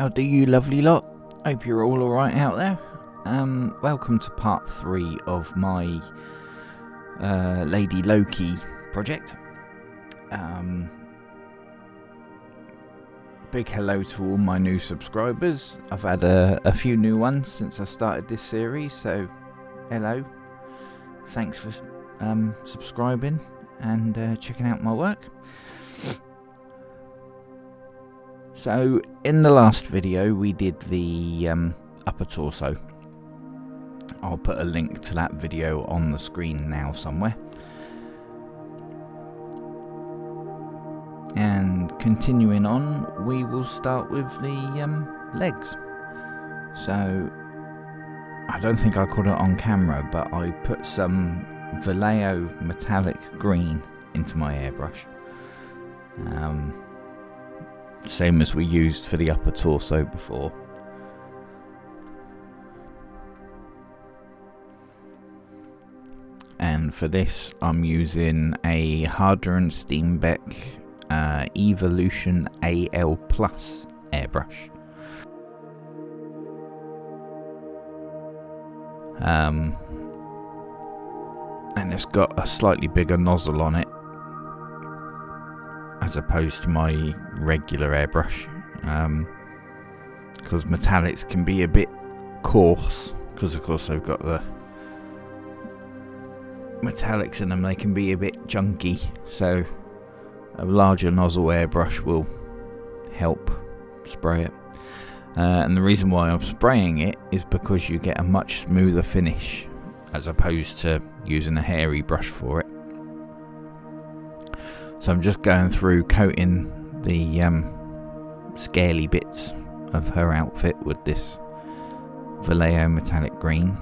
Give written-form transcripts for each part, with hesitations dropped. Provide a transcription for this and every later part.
How do you lovely lot? Hope you're all alright out there. Welcome to part 3 of my Lady Loki project. Big hello to all my new subscribers. I've had a few new ones since I started this series, so hello. Thanks for subscribing and checking out my work. So in the last video we did the upper torso. I'll put a link to that video on the screen now somewhere. And continuing on, we will start with the legs. So I don't think I caught it on camera, but I put some Vallejo metallic green into my airbrush. Same as we used for the upper torso before. And for this I'm using a Harder and Steenbeck Evolution AL Plus airbrush. And it's got a slightly bigger nozzle on it as opposed to my regular airbrush, because metallics can be a bit coarse, because of course they've got the metallics in them. They can be a bit chunky, so a larger nozzle airbrush will help spray it. And the reason why I'm spraying it is because you get a much smoother finish as opposed to using a hairy brush for it. So I'm just going through coating the scaly bits of her outfit with this Vallejo metallic green.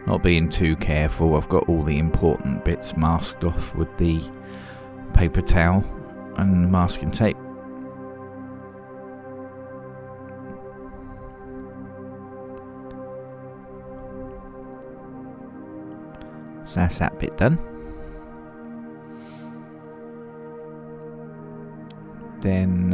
Not being too careful, I've got all the important bits masked off with the paper towel and masking tape. So that's that bit done. Then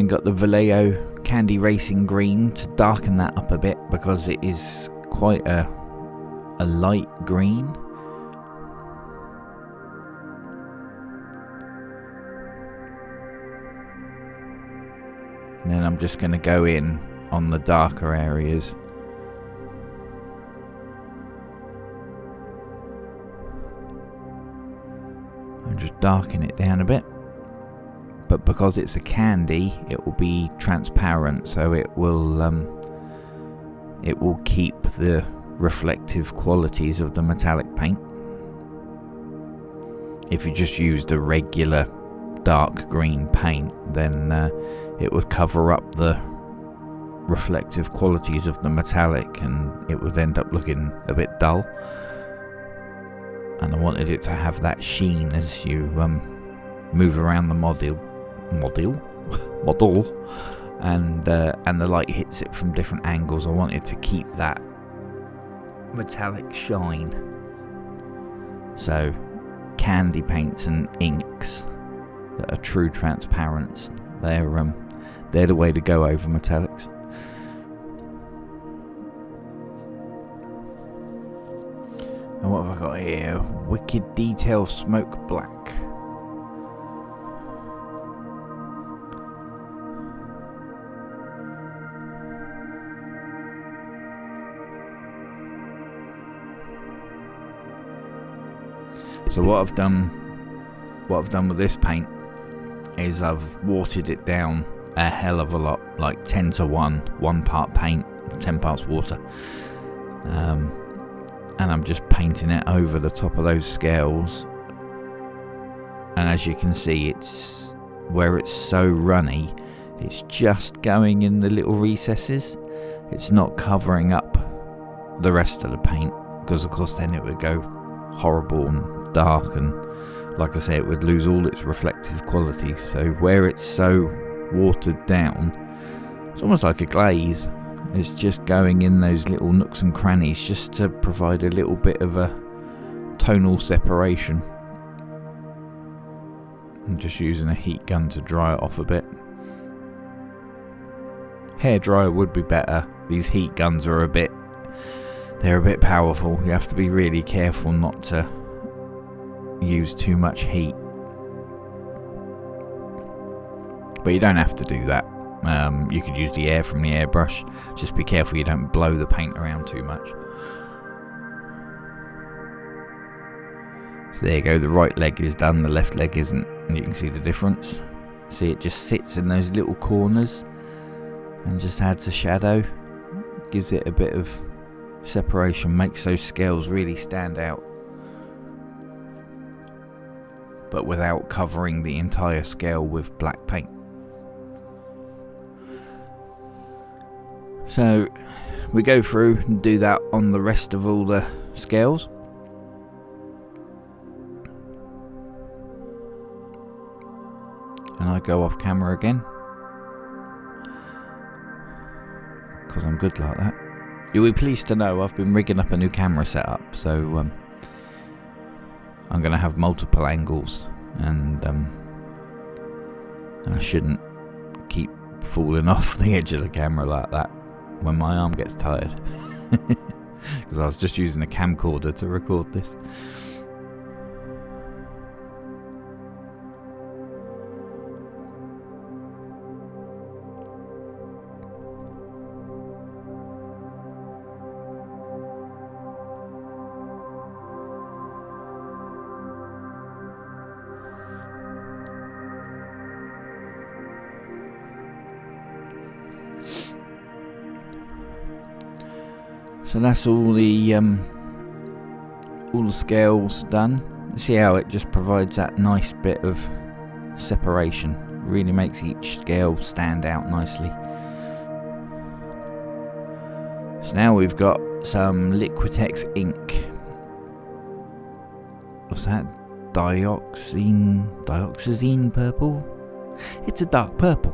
got the Vallejo Candy Racing Green to darken that up a bit, because it is quite a light green. And then I'm just going to go in on the darker areas. And just darken it down a bit. But because it's a candy, it will be transparent, so it will keep the reflective qualities of the metallic paint. If you just used a regular dark green paint, then it would cover up the reflective qualities of the metallic and it would end up looking a bit dull. And I wanted it to have that sheen as you move around the model, and the light hits it from different angles. I wanted to keep that metallic shine. So candy paints and inks that are true transparent, they're the way to go over metallics. And what have I got here? Wicked Detail Smoke Black. So what I've done with this paint is I've watered it down a hell of a lot, like 10 to 1 part paint, 10 parts water. And I'm just painting it over the top of those scales. And as you can see, it's where it's so runny, it's just going in the little recesses. It's not covering up the rest of the paint, because of course then it would go horrible and dark, and like I say, it would lose all its reflective qualities. So where it's so watered down, it's almost like a glaze. It's just going in those little nooks and crannies just to provide a little bit of a tonal separation. I'm just using a heat gun to dry it off a bit. Hairdryer would be better. These heat guns are they're a bit powerful. You have to be really careful not to use too much heat. But you don't have to do that. You could use the air from the airbrush. Just be careful you don't blow the paint around too much. So there you go, the right leg is done, the left leg isn't, and you can see the difference. See, it just sits in those little corners and just adds a shadow. Gives it a bit of separation, makes those scales really stand out, but without covering the entire scale with black paint. So we go through and do that on the rest of all the scales. And I go off camera again, because I'm good like that. You'll be pleased to know I've been rigging up a new camera setup, so I'm going to have multiple angles, and I shouldn't keep falling off the edge of the camera like that when my arm gets tired, because I was just using a camcorder to record this. So that's all the scales done. See how it just provides that nice bit of separation. Really makes each scale stand out nicely. So now we've got some Liquitex ink. What's that? Dioxazine purple? It's a dark purple.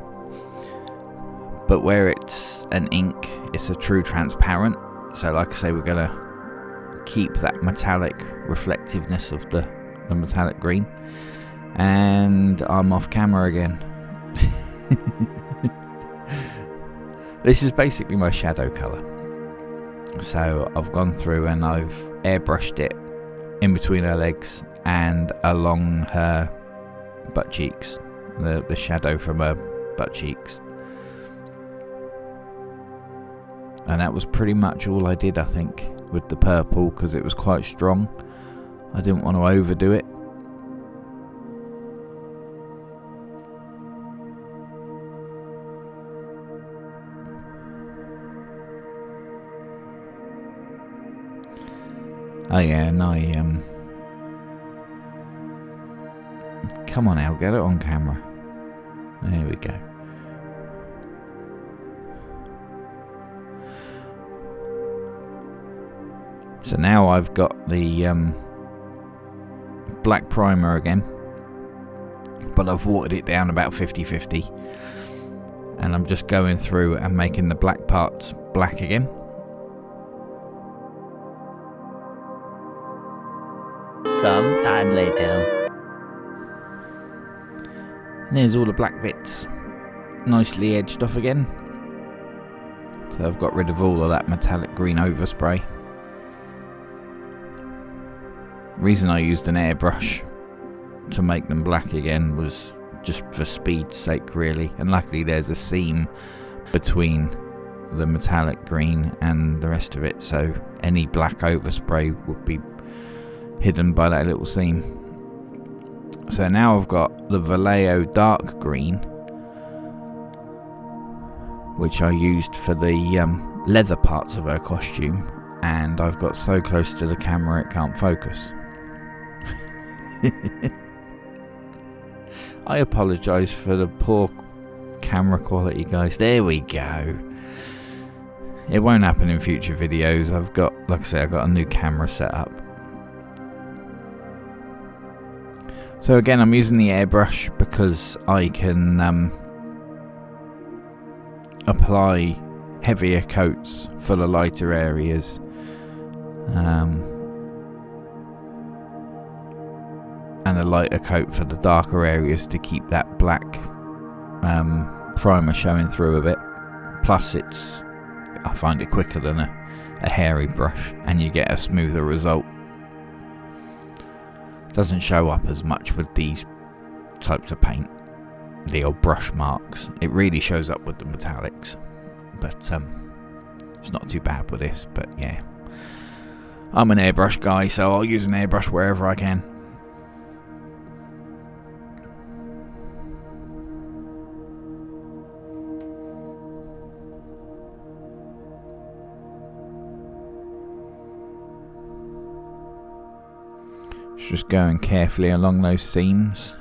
But where it's an ink, it's a true transparent. So like I say, we're going to keep that metallic reflectiveness of the metallic green. And I'm off camera again. This is basically my shadow colour. So I've gone through and I've airbrushed it in between her legs and along her butt cheeks. The shadow from her butt cheeks. And that was pretty much all I did, I think, with the purple, because it was quite strong. I didn't want to overdo it. Oh yeah, and come on, Al, get it on camera. There we go. So now I've got the black primer again, but I've watered it down about 50-50, and I'm just going through and making the black parts black again. Some time later. And there's all the black bits nicely edged off again. So I've got rid of all of that metallic green overspray. Reason I used an airbrush to make them black again was just for speed's sake, really. And luckily there's a seam between the metallic green and the rest of it, so any black overspray would be hidden by that little seam. So now I've got the Vallejo dark green, which I used for the leather parts of her costume, and I've got so close to the camera it can't focus. I apologise for the poor camera quality, guys. There we go. It won't happen in future videos. I've got, like I say, I've got a new camera set up. So again, I'm using the airbrush because I can apply heavier coats for the lighter areas. And and a lighter coat for the darker areas to keep that black primer showing through a bit. Plus I find it quicker than a hairy brush, and you get a smoother result. Doesn't show up as much with these types of paint, the old brush marks. It really shows up with the metallics, but it's not too bad with this. But yeah, I'm an airbrush guy, so I'll use an airbrush wherever I can. Just going carefully along those seams.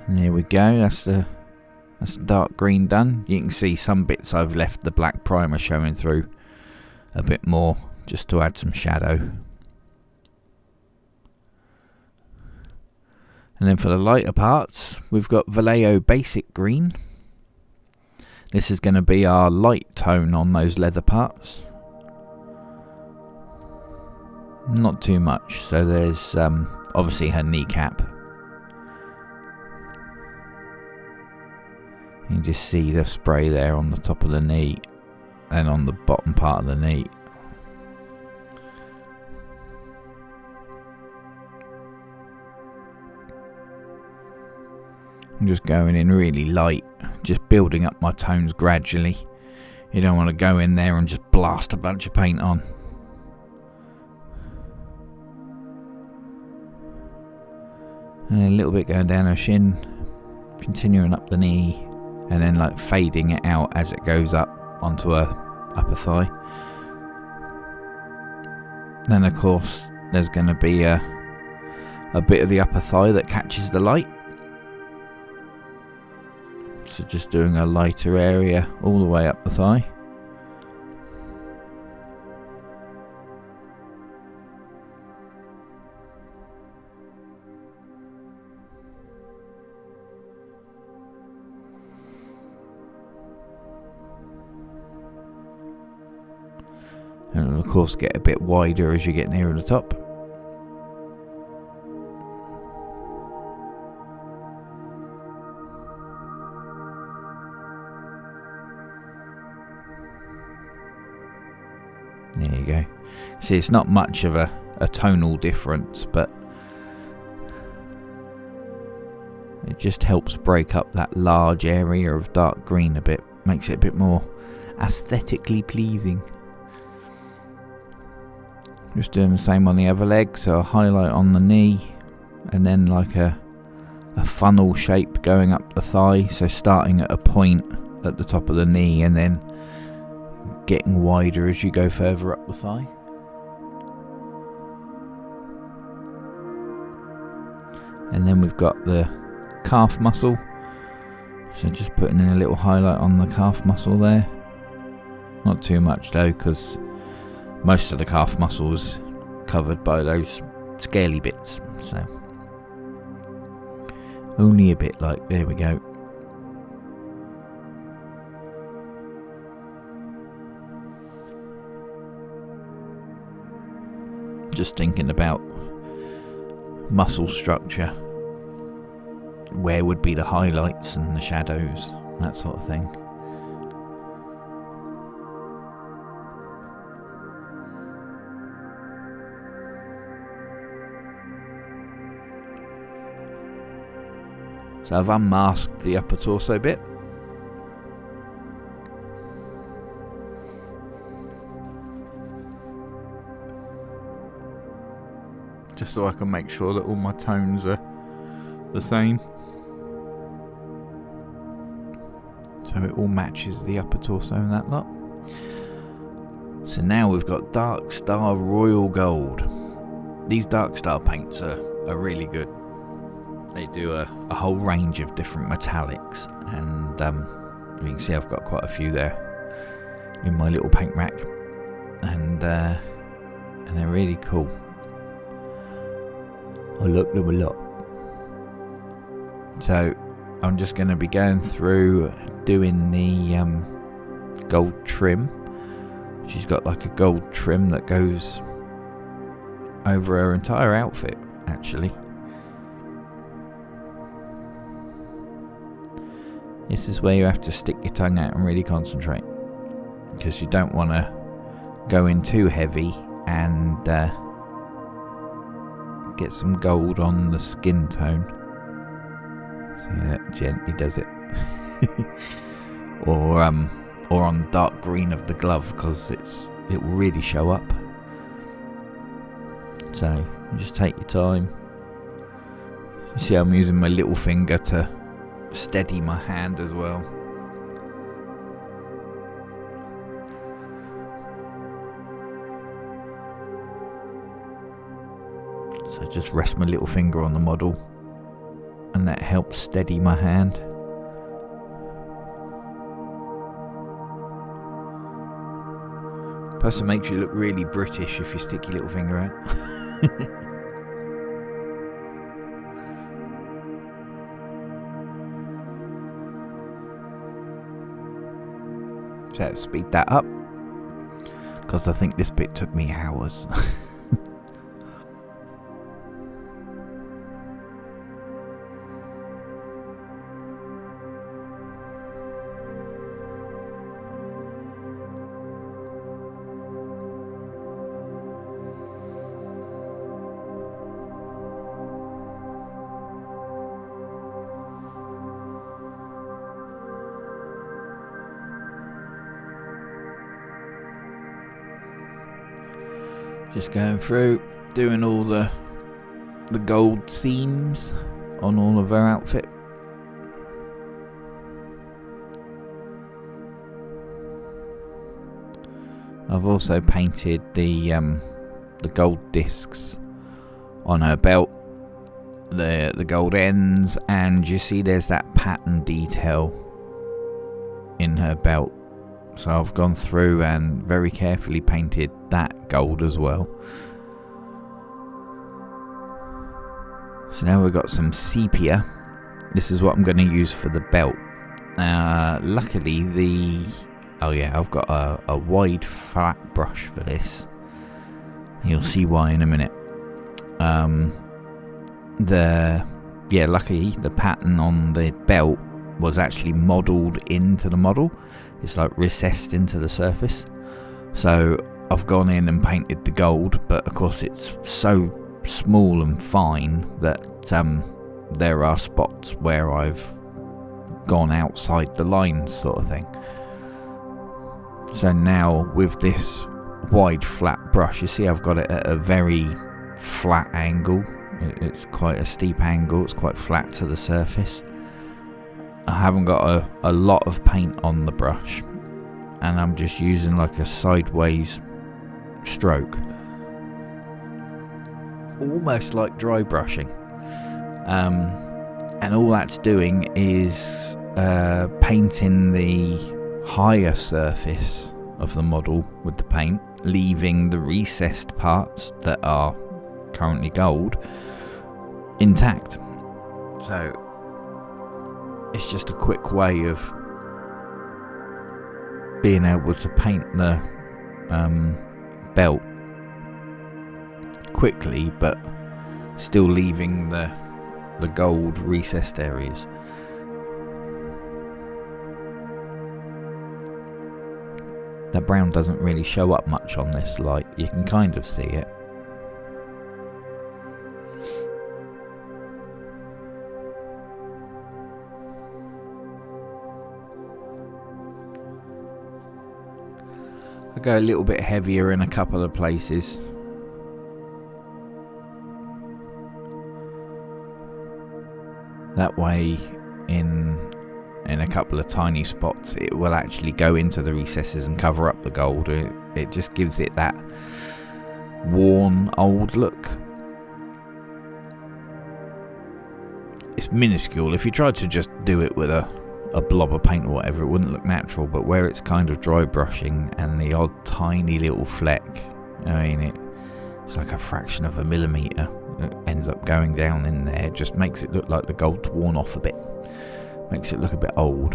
And there we go, that's the dark green done. You can see some bits I've left the black primer showing through a bit more, just to add some shadow. And then for the lighter parts, we've got Vallejo Basic Green. This is going to be our light tone on those leather parts. Not too much, so there's obviously her kneecap. You can just see the spray there on the top of the knee and on the bottom part of the knee. I'm just going in really light, just building up my tones gradually. You don't want to go in there and just blast a bunch of paint on. And a little bit going down her shin, continuing up the knee, and then like fading it out as it goes up onto her upper thigh. Then of course there's going to be a bit of the upper thigh that catches the light. So just doing a lighter area all the way up the thigh. And it'll of course get a bit wider as you get nearer the top. There you go. See, it's not much of a tonal difference, but it just helps break up that large area of dark green a bit. Makes it a bit more aesthetically pleasing. Just doing the same on the other leg, so a highlight on the knee and then like a funnel shape going up the thigh, so starting at a point at the top of the knee and then getting wider as you go further up the thigh. And then we've got the calf muscle, so just putting in a little highlight on the calf muscle there. Not too much though, because most of the calf muscle is covered by those scaly bits, so only a bit like, there we go. Just thinking about muscle structure, where would be the highlights and the shadows, that sort of thing. So I've unmasked the upper torso bit. Just so I can make sure that all my tones are the same. So it all matches the upper torso and that lot. So now we've got Dark Star Royal Gold. These Dark Star paints are really good. They do a whole range of different metallics, and you can see I've got quite a few there in my little paint rack, and they're really cool. I like them a lot. So I'm just going to be going through doing the gold trim. She's got like a gold trim that goes over her entire outfit, actually. This is where you have to stick your tongue out and really concentrate, because you don't want to go in too heavy and get some gold on the skin tone. See, that gently does it. or on the dark green of the glove, because it will really show up. So you just take your time. You see I'm using my little finger to steady my hand as well. So just rest my little finger on the model, and that helps steady my hand. Plus it makes you look really British if you stick your little finger out. So let's speed that up, because I think this bit took me hours. Just going through, doing all the gold seams on all of her outfit. I've also painted the gold discs on her belt, the gold ends, and you see there's that pattern detail in her belt. So I've gone through and very carefully painted that gold as well. So now we've got some sepia. This is what I'm going to use for the belt. Luckily I've got a wide flat brush for this. You'll see why in a minute. Luckily the pattern on the belt was actually modelled into the model. It's like recessed into the surface. So I've gone in and painted the gold, but of course it's so small and fine that there are spots where I've gone outside the lines, sort of thing. So now with this wide flat brush, you see I've got it at a very flat angle. It's quite a steep angle, it's quite flat to the surface. I haven't got a lot of paint on the brush, and I'm just using like a sideways stroke, almost like dry brushing, and all that's doing is painting the higher surface of the model with the paint, leaving the recessed parts that are currently gold intact. So it's just a quick way of being able to paint the belt quickly, but still leaving the gold recessed areas. The brown doesn't really show up much on this light. You can kind of see it. I go a little bit heavier in a couple of places. That way, in a couple of tiny spots, it will actually go into the recesses and cover up the gold. It just gives it that worn, old look. It's minuscule. If you tried to just do it with a blob of paint or whatever, it wouldn't look natural, but where it's kind of dry brushing and the odd tiny little fleck, I mean, it's like a fraction of a millimetre that ends up going down in there. It just makes it look like the gold's worn off a bit, makes it look a bit old.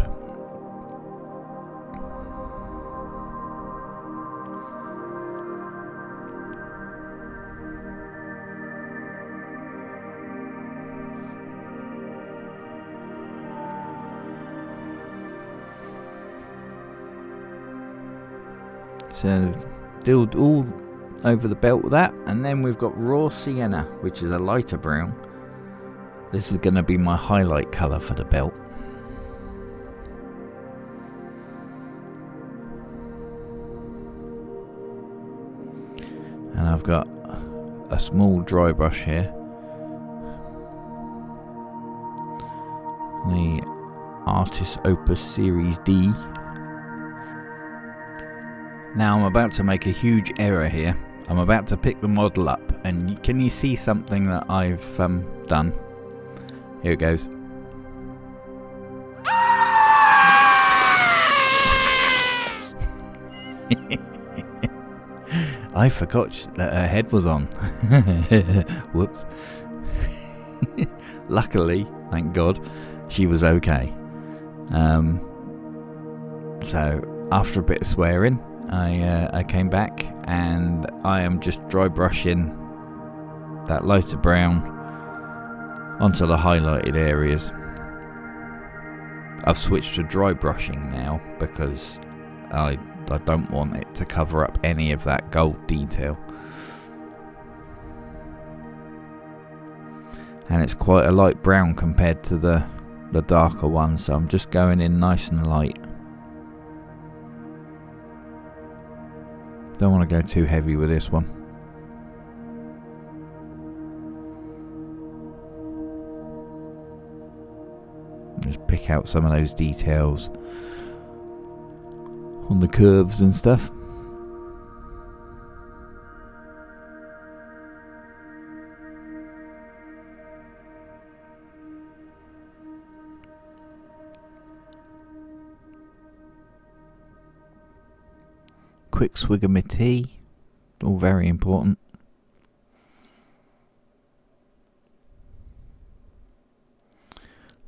So dilled all over the belt with that, and then we've got raw sienna, which is a lighter brown. This is going to be my highlight colour for the belt. And I've got a small dry brush here, the Artist Opus Series D. Now I'm about to make a huge error here. I'm about to pick the model up, and can you see something that I've done? Here it goes. I forgot that her head was on. Whoops. Luckily, thank God, she was okay. So after a bit of swearing, I came back, and I am just dry brushing that lighter brown onto the highlighted areas. I've switched to dry brushing now because I don't want it to cover up any of that gold detail. And it's quite a light brown compared to the darker one, so I'm just going in nice and light. Don't want to go too heavy with this one. Just pick out some of those details on the curves and stuff. Quick swig of my tea, all very important.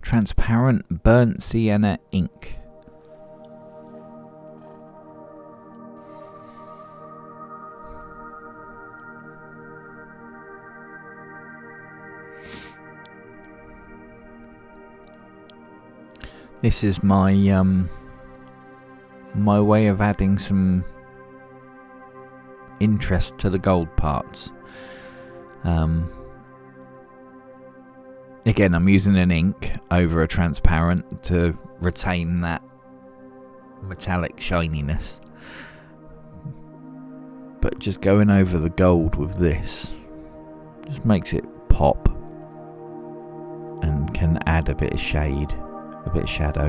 Transparent burnt sienna ink. This is my my way of adding some interest to the gold parts. Again, I'm using an ink over a transparent to retain that metallic shininess, but just going over the gold with this just makes it pop and can add a bit of shade, a bit of shadow.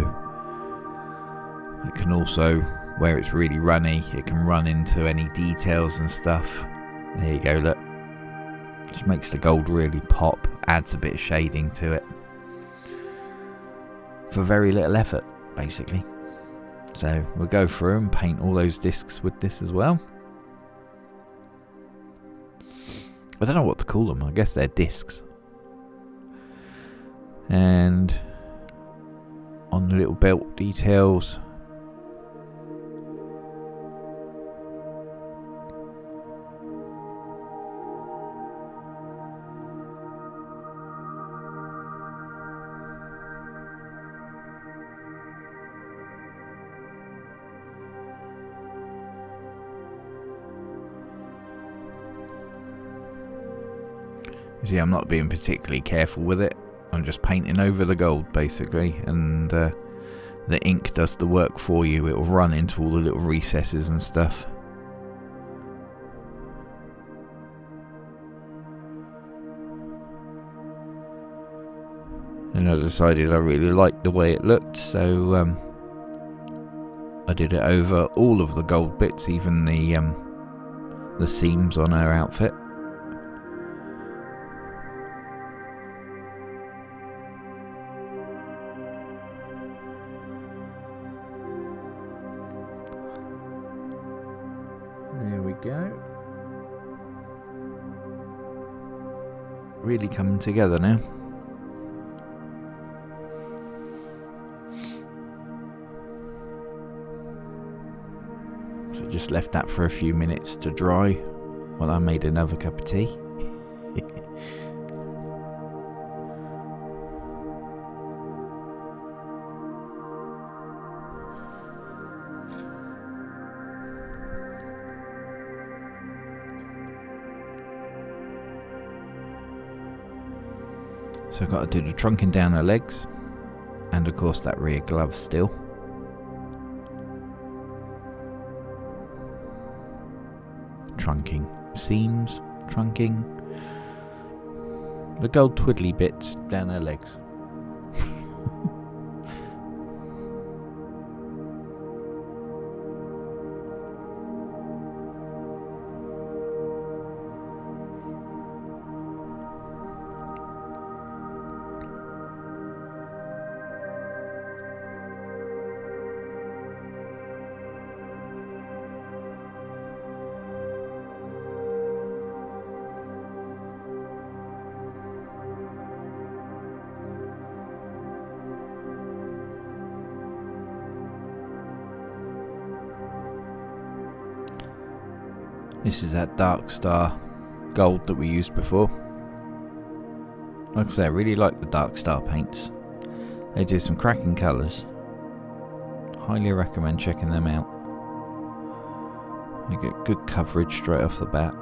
It can also, where it's really runny, it can run into any details and stuff. There you go, look. Just makes the gold really pop, adds a bit of shading to it. For very little effort, basically. So we'll go through and paint all those discs with this as well. I don't know what to call them, I guess they're discs. And on the little belt details, you see, I'm not being particularly careful with it. I'm just painting over the gold, basically, and the ink does the work for you. It will run into all the little recesses and stuff. And I decided I really liked the way it looked, so I did it over all of the gold bits, even the seams on her outfit. There we go. Really coming together now. So just left that for a few minutes to dry while I made another cup of tea. So I've got to do the trunking down her legs, and of course that rear glove still. Trunking seams, trunking the gold twiddly bits down her legs. This is that Dark Star gold that we used before. Like I say, I really like the Dark Star paints. They do some cracking colours. Highly recommend checking them out. You get good coverage straight off the bat.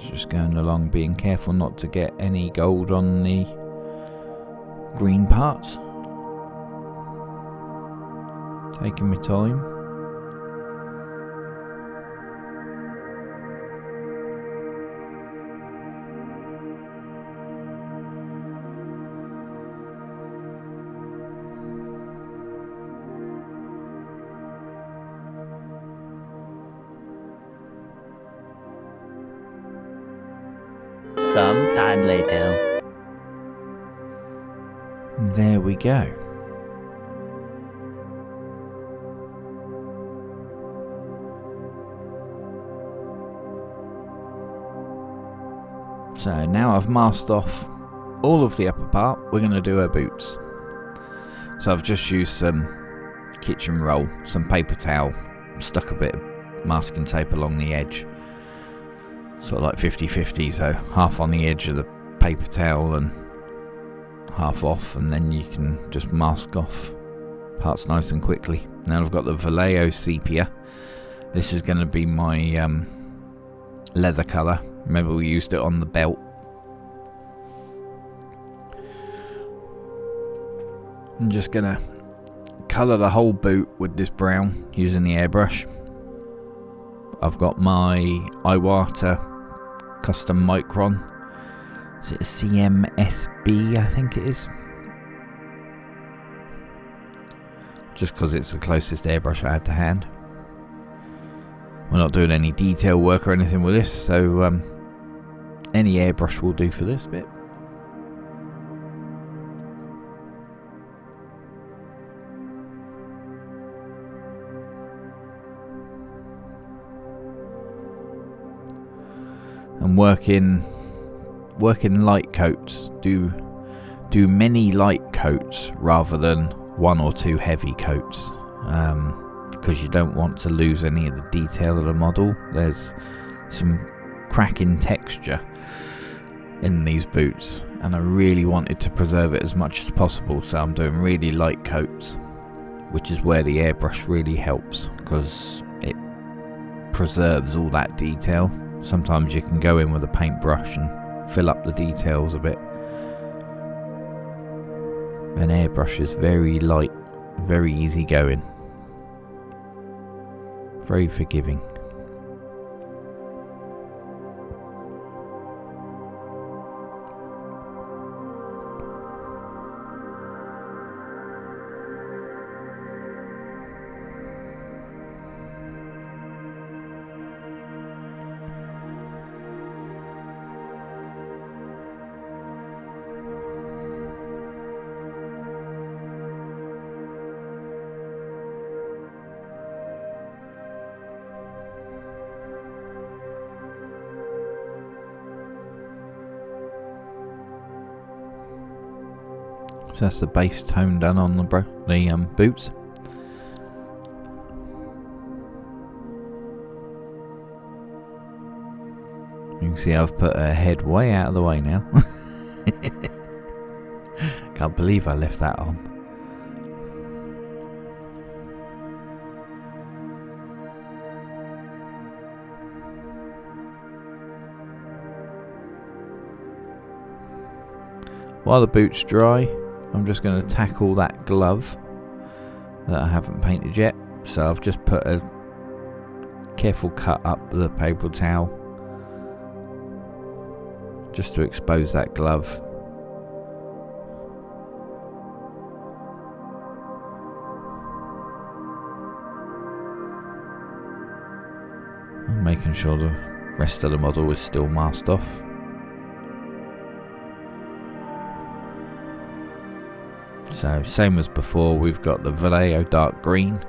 Just going along, being careful not to get any gold on the green parts. Taking my time. Some time later. There we go. So now I've masked off all of the upper part, we're going to do her boots. So I've just used some kitchen roll, some paper towel, stuck a bit of masking tape along the edge. Sort of like 50-50, so half on the edge of the paper towel and half off, and then you can just mask off parts nice and quickly. Now I've got the Vallejo Sepia. This is going to be my leather colour. Remember we used it on the belt. I'm just going to colour the whole boot with this brown using the airbrush. I've got my Iwata custom micron. Is it a CMSB? I think it is. Just because it's the closest airbrush I had to hand. We're not doing any detail work or anything with this, so any airbrush will do for this bit. And working light coats. Do many light coats rather than one or two heavy coats, because you don't want to lose any of the detail of the model. There's some cracking texture in these boots, and I really wanted to preserve it as much as possible, so I'm doing really light coats, which is where the airbrush really helps, because it preserves all that detail. Sometimes you can go in with a paintbrush and fill up the details a bit. An airbrush is very light, very easy going, very forgiving. So that's the base tone done on the boots. You can see I've put her head way out of the way now. Can't believe I left that on. While the boot's dry, I'm just going to tackle that glove that I haven't painted yet. So I've just put a careful cut up the paper towel just to expose that glove. I'm making sure the rest of the model is still masked off. So same as before, we've got the Vallejo dark green.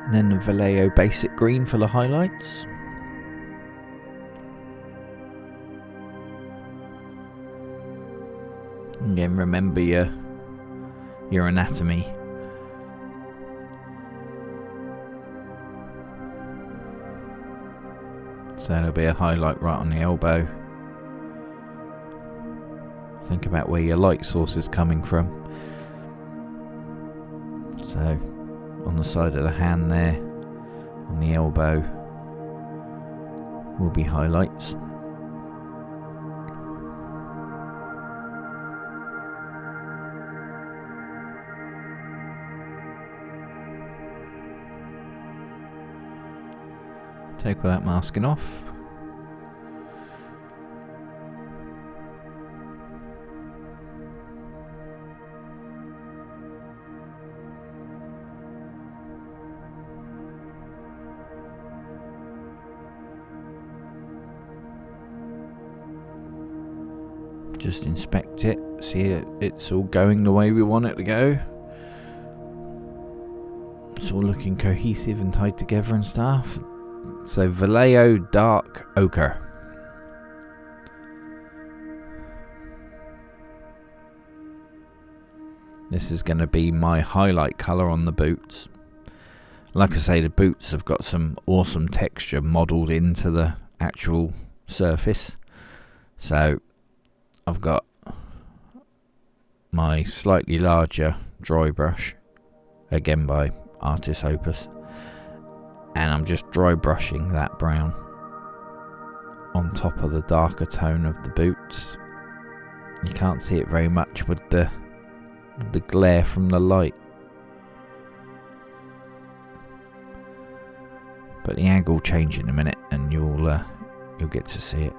And then the Vallejo basic green for the highlights. Again, remember your anatomy. So there'll be a highlight right on the elbow. Think about where your light source is coming from. So on the side of the hand there, on the elbow, will be highlights. Take all that masking off. Just inspect it, see it's all going the way we want it to go. It's all looking cohesive and tied together and stuff. So Vallejo dark ochre. This is going to be my highlight colour on the boots. Like I say, the boots have got some awesome texture modelled into the actual surface. So I've got my slightly larger dry brush, again by Artist Opus, and I'm just dry brushing that brown on top of the darker tone of the boots. You can't see it very much with the glare from the light, but the angle will change in a minute and you'll get to see it.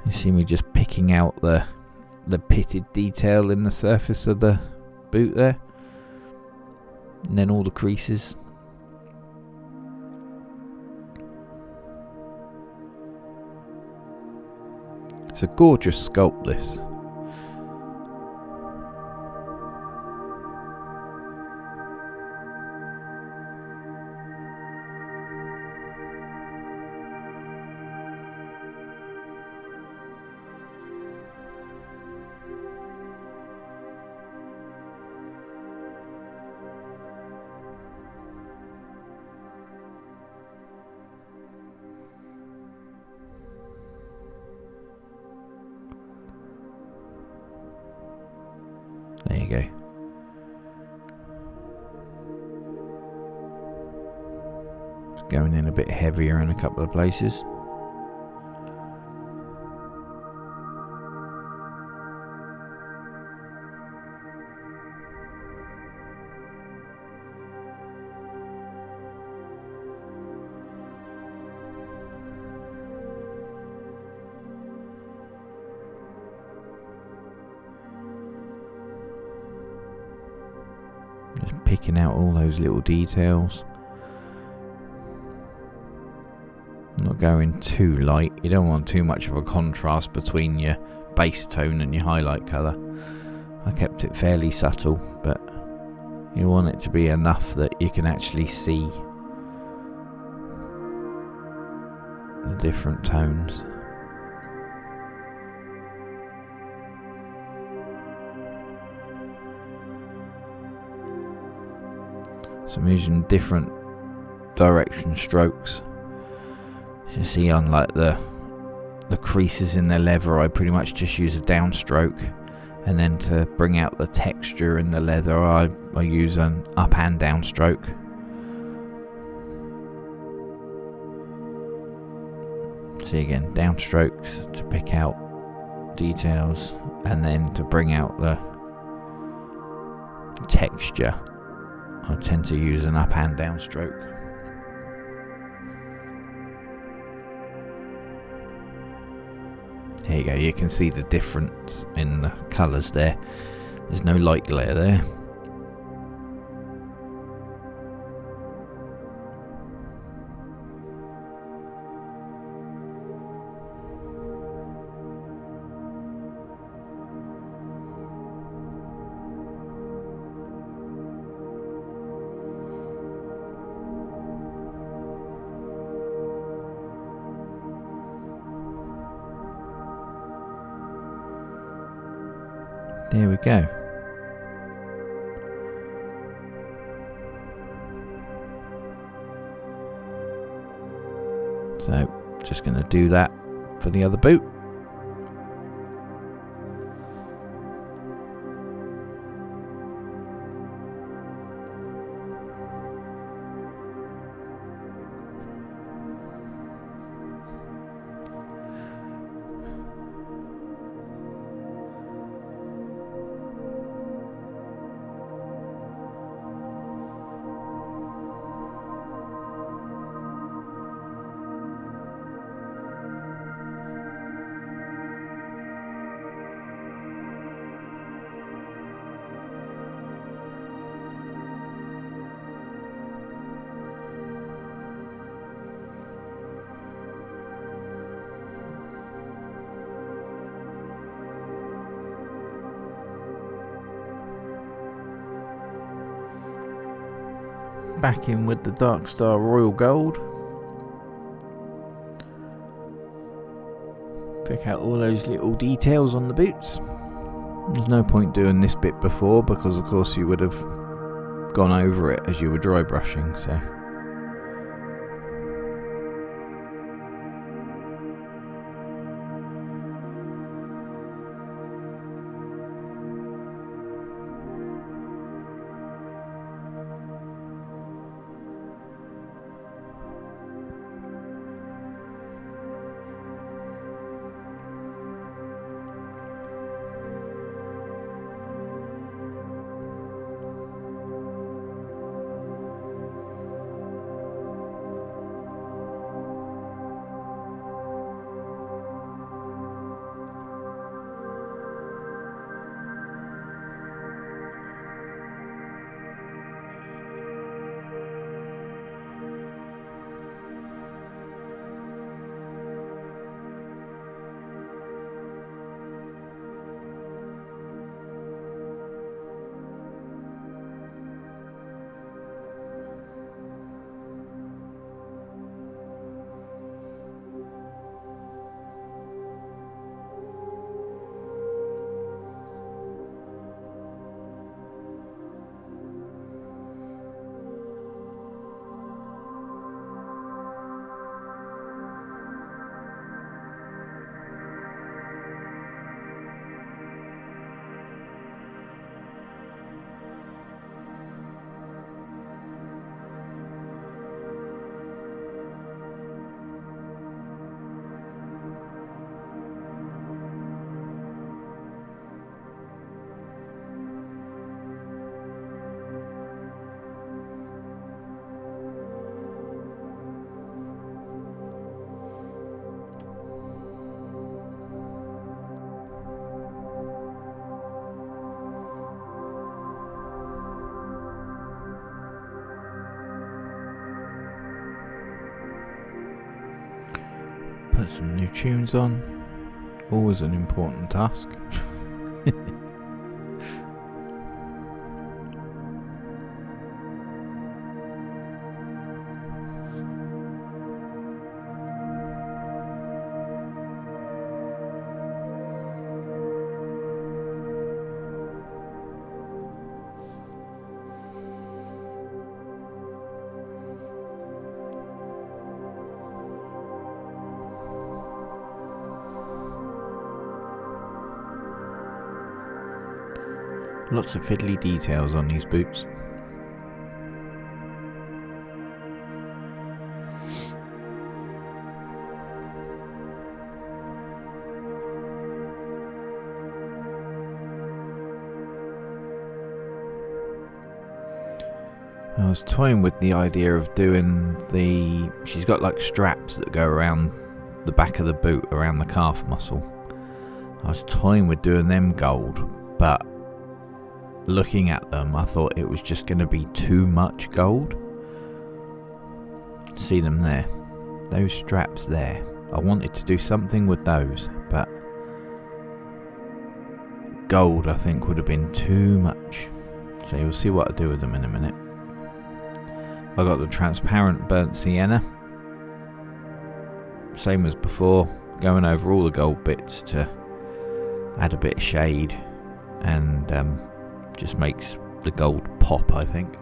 You see me just picking out the pitted detail in the surface of the boot there, and then all the creases. It's a gorgeous sculpt, this. There you go. It's going in a bit heavier in a couple of places. picking out all those little details. Not going too light. You don't want too much of a contrast between your base tone and your highlight colour. I kept it fairly subtle, but you want it to be enough that you can actually see the different tones. So I'm using different direction strokes. You see on like the creases in the leather, I pretty much just use a downstroke, and then to bring out the texture in the leather I use an up and down stroke. See again, downstrokes to pick out details, and then to bring out the texture I tend to use an up and down stroke. There you go, you can see the difference in the colours there. There's no light glare there. There we go. So, just going to do that for the other boot. Back in with the Dark Star Royal Gold. Pick out all those little details on the boots. There's no point doing this bit before because of course you would have gone over it as you were dry brushing, so Put some new tunes on. Always an important task. Lots of fiddly details on these boots. I was toying with the idea of doing she's got like straps that go around the back of the boot, around the calf muscle. I was toying with doing them gold, but looking at them, I thought it was just going to be too much gold. See them there? Those straps there. I wanted to do something with those, but gold I think would have been too much. So you'll see what I do with them in a minute. I got the transparent burnt sienna. Same as before, going over all the gold bits to add a bit of shade and just makes the gold pop, I think.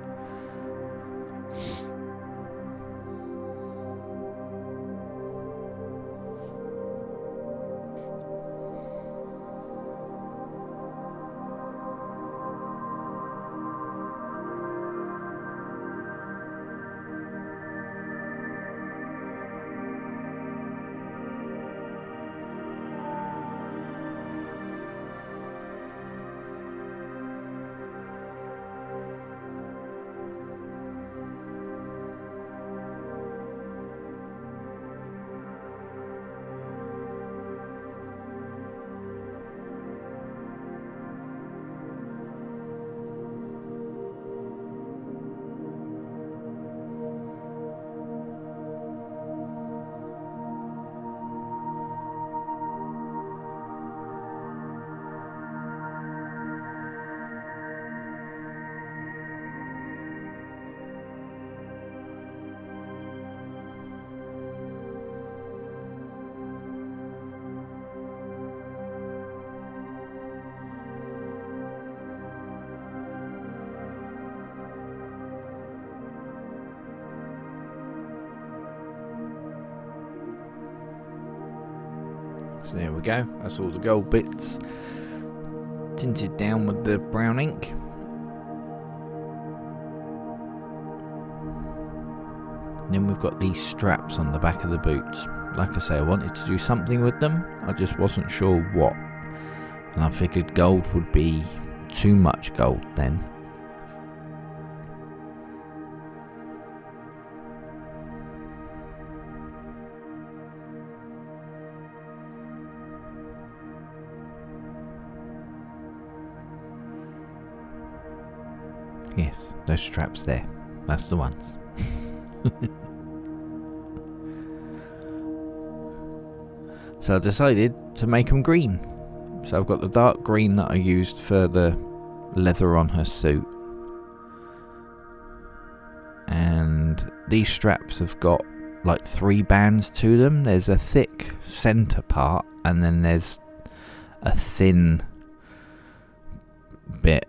So there we go, that's all the gold bits tinted down with the brown ink. And then we've got these straps on the back of the boots. Like I say, I wanted to do something with them, I just wasn't sure what. And I figured gold would be too much gold then. Yes, those straps there. That's the ones. So I decided to make them green. So I've got the dark green that I used for the leather on her suit. And these straps have got like 3 bands to them. There's a thick centre part and then there's a thin bit,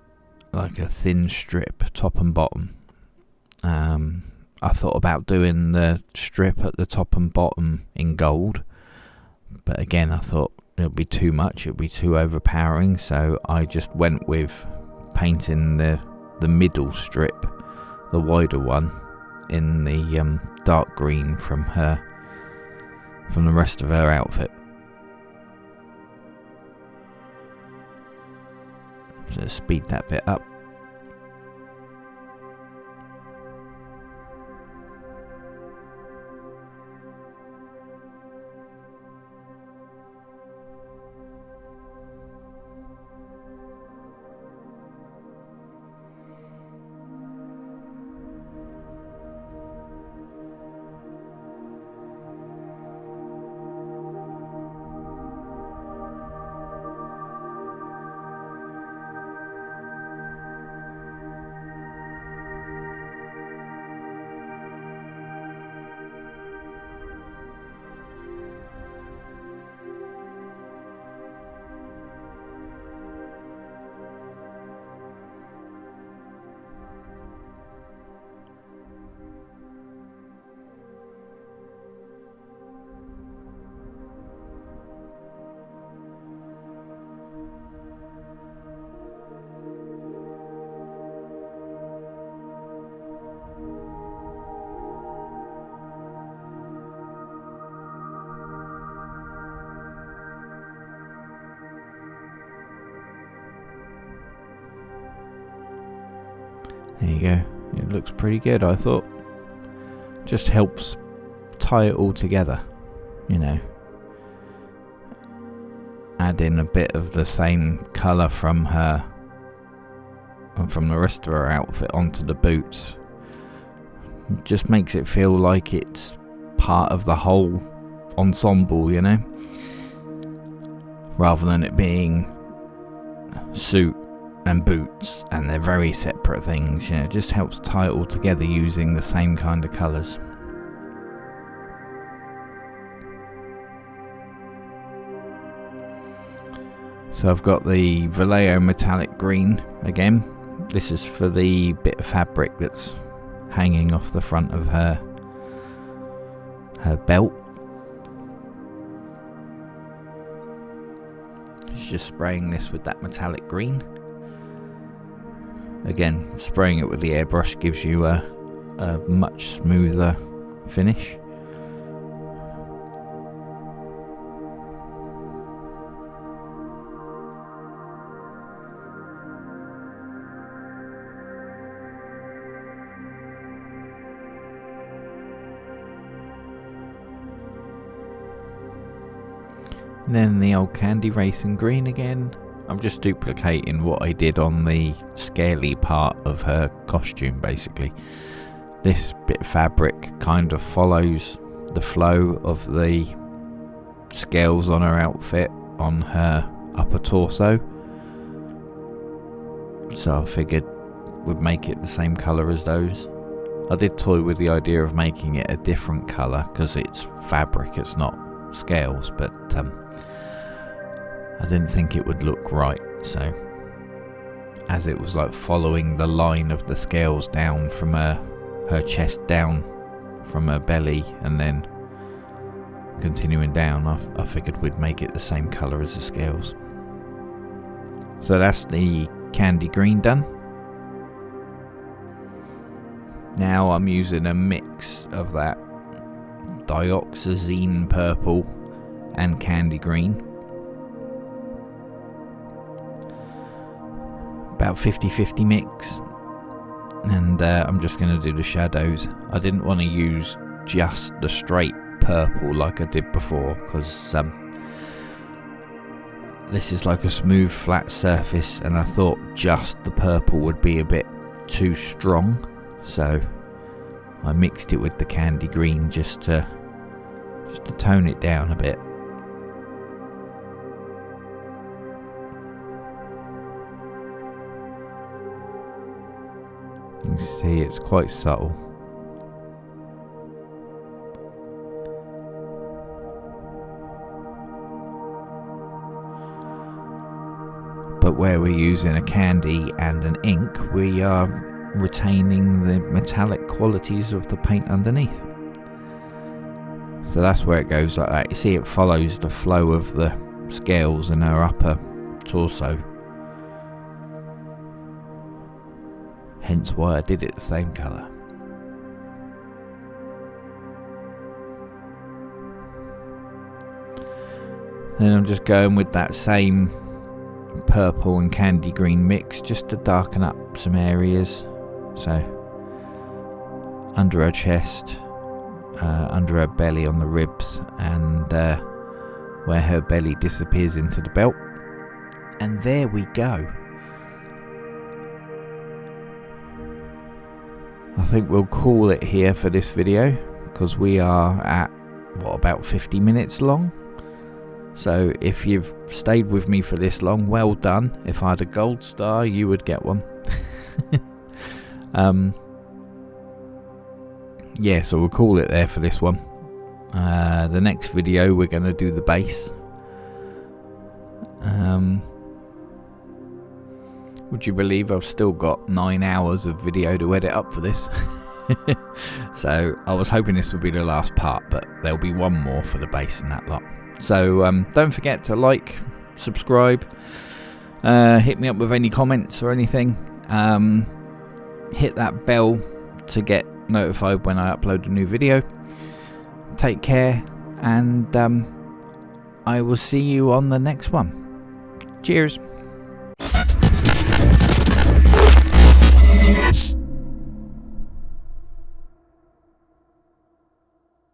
like a thin strip, top and bottom. I thought about doing the strip at the top and bottom in gold, but again I thought it would be too much, it would be too overpowering, so I just went with painting the middle strip, the wider one, in the dark green from the rest of her outfit. So speed that bit up. There you go. It looks pretty good, I thought. Just helps tie it all together, you know. Add in a bit of the same colour from her and from the rest of her outfit onto the boots. It just makes it feel like it's part of the whole ensemble, you know, rather than it being suit and boots and they're very separate things. You know, it just helps tie it all together using the same kind of colours. So I've got the Vallejo metallic green again. This is for the bit of fabric that's hanging off the front of her belt. She's just spraying this with that metallic green. Again, spraying it with the airbrush gives you a much smoother finish. Then the old candy racing green again. I'm just duplicating what I did on the scaly part of her costume basically. This bit of fabric kind of follows the flow of the scales on her outfit on her upper torso. So I figured we'd make it the same colour as those. I did toy with the idea of making it a different colour because it's fabric, it's not scales, but I didn't think it would look right, so as it was like following the line of the scales down from her chest down from her belly and then continuing down, I figured we'd make it the same colour as the scales. So that's the candy green done. Now I'm using a mix of that dioxazine purple and candy green. About 50-50 mix. And I'm just going to do the shadows. I didn't want to use just the straight purple like I did before because this is like a smooth flat surface and I thought just the purple would be a bit too strong. So I mixed it with the candy green just to tone it down a bit. You can see it's quite subtle. But where we're using a candy and an ink, we are retaining the metallic qualities of the paint underneath. So that's where it goes like that. You see it follows the flow of the scales in her upper torso. Hence why I did it the same colour. Then I'm just going with that same purple and candy green mix just to darken up some areas. So under her chest, under her belly on the ribs, and where her belly disappears into the belt. And there we go. I think we'll call it here for this video because we are at about 50 minutes long. So if you've stayed with me for this long, well done. If I had a gold star, you would get one. Yeah, so we'll call it there for this one. The next video we're going to do the base. Would you believe I've still got 9 hours of video to edit up for this? So I was hoping this would be the last part, but there'll be one more for the base and that lot. So don't forget to like, subscribe, hit me up with any comments or anything. Hit that bell to get notified when I upload a new video. Take care, and I will see you on the next one. Cheers.